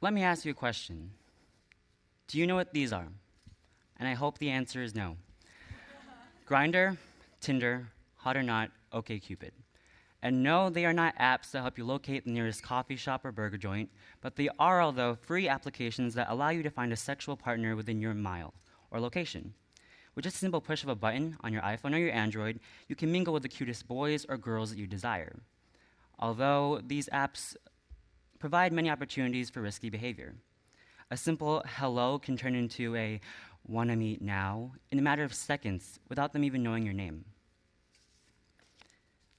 Let me ask you a question. Do you know what these are? And I hope the answer is no. Grindr, Tinder, Hot or Not, OkCupid. And no, they are not apps that help you locate the nearest coffee shop or burger joint, but they are, although, free applications that allow you to find a sexual partner within your mile or location. With just a simple push of a button on your iPhone or your Android, you can mingle with the cutest boys or girls that you desire. Although these apps provide many opportunities for risky behavior. A simple hello can turn into a wanna meet now in a matter of seconds without them even knowing your name.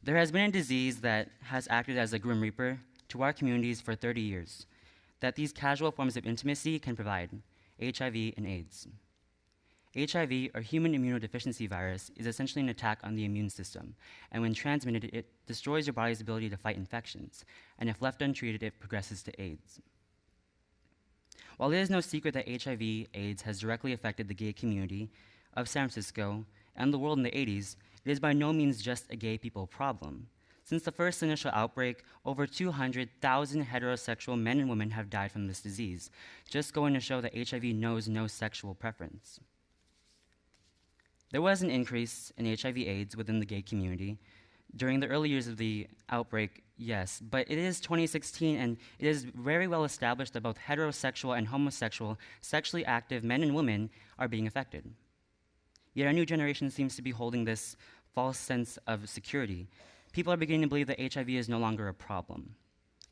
There has been a disease that has acted as a grim reaper to our communities for 30 years that these casual forms of intimacy can provide: HIV and AIDS. HIV, or human immunodeficiency virus, is essentially an attack on the immune system, and when transmitted, it destroys your body's ability to fight infections, and if left untreated, it progresses to AIDS. While it is no secret that HIV/AIDS has directly affected the gay community of San Francisco and the world in the 80s, it is by no means just a gay people problem. Since the first initial outbreak, over 200,000 heterosexual men and women have died from this disease, just going to show that HIV knows no sexual preference. There was an increase in HIV/AIDS within the gay community during the early years of the outbreak, yes, but it is 2016 and it is very well established that both heterosexual and homosexual, sexually active men and women are being affected. Yet our new generation seems to be holding this false sense of security. People are beginning to believe that HIV is no longer a problem.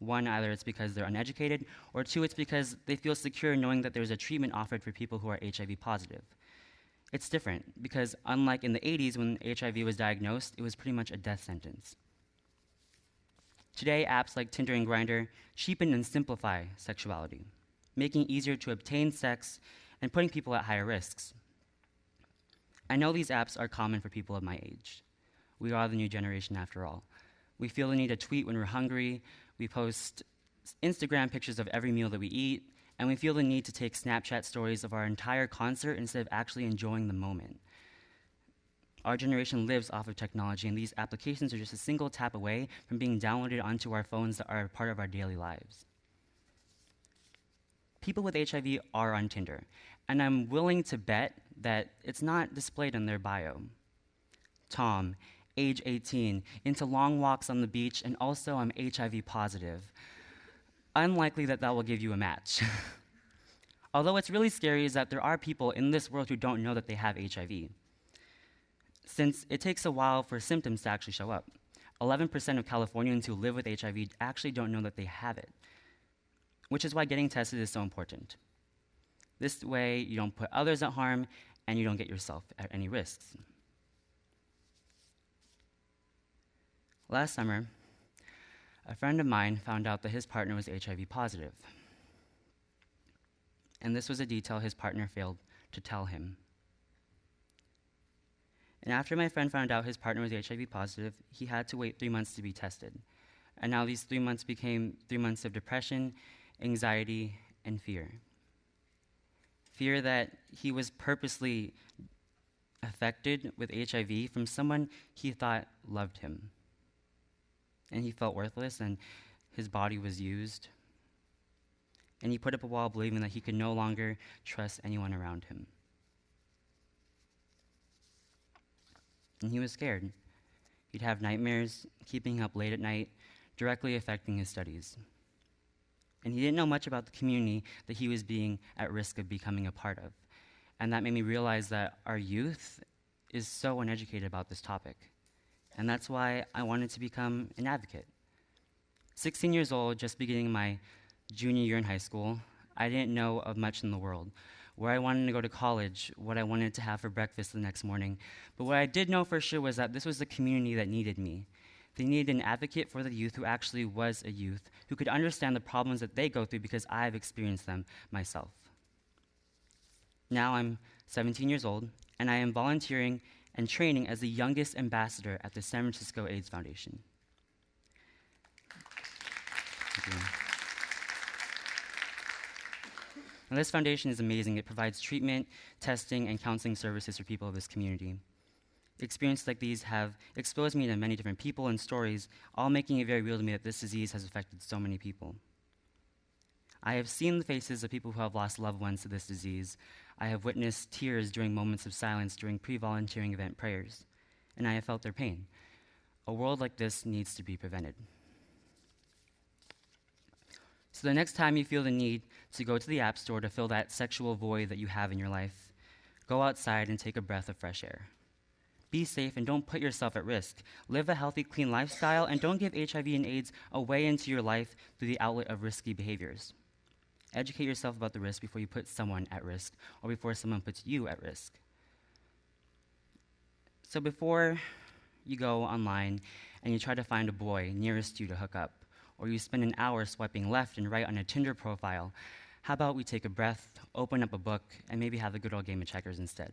One, either it's because they're uneducated, or two, it's because they feel secure knowing that there's a treatment offered for people who are HIV positive. It's different, because unlike in the 80s when HIV was diagnosed, it was pretty much a death sentence. Today, apps like Tinder and Grindr cheapen and simplify sexuality, making it easier to obtain sex and putting people at higher risks. I know these apps are common for people of my age. We are the new generation after all. We feel the need to tweet when we're hungry, we post Instagram pictures of every meal that we eat, and we feel the need to take Snapchat stories of our entire concert instead of actually enjoying the moment. Our generation lives off of technology, and these applications are just a single tap away from being downloaded onto our phones that are a part of our daily lives. People with HIV are on Tinder, and I'm willing to bet that it's not displayed in their bio. Tom, age 18, into long walks on the beach, and also I'm HIV positive. Unlikely that will give you a match. Although what's really scary is that there are people in this world who don't know that they have HIV, since it takes a while for symptoms to actually show up. 11% of Californians who live with HIV actually don't know that they have it, which is why getting tested is so important. This way, you don't put others at harm, and you don't get yourself at any risks. Last summer, a friend of mine found out that his partner was HIV positive. And this was a detail his partner failed to tell him. And after my friend found out his partner was HIV positive, he had to wait 3 months to be tested. And now these 3 months became 3 months of depression, anxiety, and fear. Fear that he was purposely affected with HIV from someone he thought loved him. And he felt worthless, and his body was used. And he put up a wall believing that he could no longer trust anyone around him. And he was scared. He'd have nightmares, keeping him up late at night, directly affecting his studies. And he didn't know much about the community that he was being at risk of becoming a part of. And that made me realize that our youth is so uneducated about this topic. And that's why I wanted to become an advocate. 16 years old, just beginning my junior year in high school, I didn't know of much in the world, where I wanted to go to college, what I wanted to have for breakfast the next morning. But what I did know for sure was that this was the community that needed me. They needed an advocate for the youth who actually was a youth, who could understand the problems that they go through because I've experienced them myself. Now I'm 17 years old, and I am volunteering and training as the youngest ambassador at the San Francisco AIDS Foundation. Thank you. Now, this foundation is amazing. It provides treatment, testing, and counseling services for people of this community. Experiences like these have exposed me to many different people and stories, all making it very real to me that this disease has affected so many people. I have seen the faces of people who have lost loved ones to this disease. I have witnessed tears during moments of silence during pre-volunteering event prayers, and I have felt their pain. A world like this needs to be prevented. So the next time you feel the need to go to the App Store to fill that sexual void that you have in your life, go outside and take a breath of fresh air. Be safe and don't put yourself at risk. Live a healthy, clean lifestyle and don't give HIV and AIDS a way into your life through the outlet of risky behaviors. Educate yourself about the risk before you put someone at risk or before someone puts you at risk. So before you go online and you try to find a boy nearest you to hook up, or you spend an hour swiping left and right on a Tinder profile, how about we take a breath, open up a book, and maybe have a good old game of checkers instead?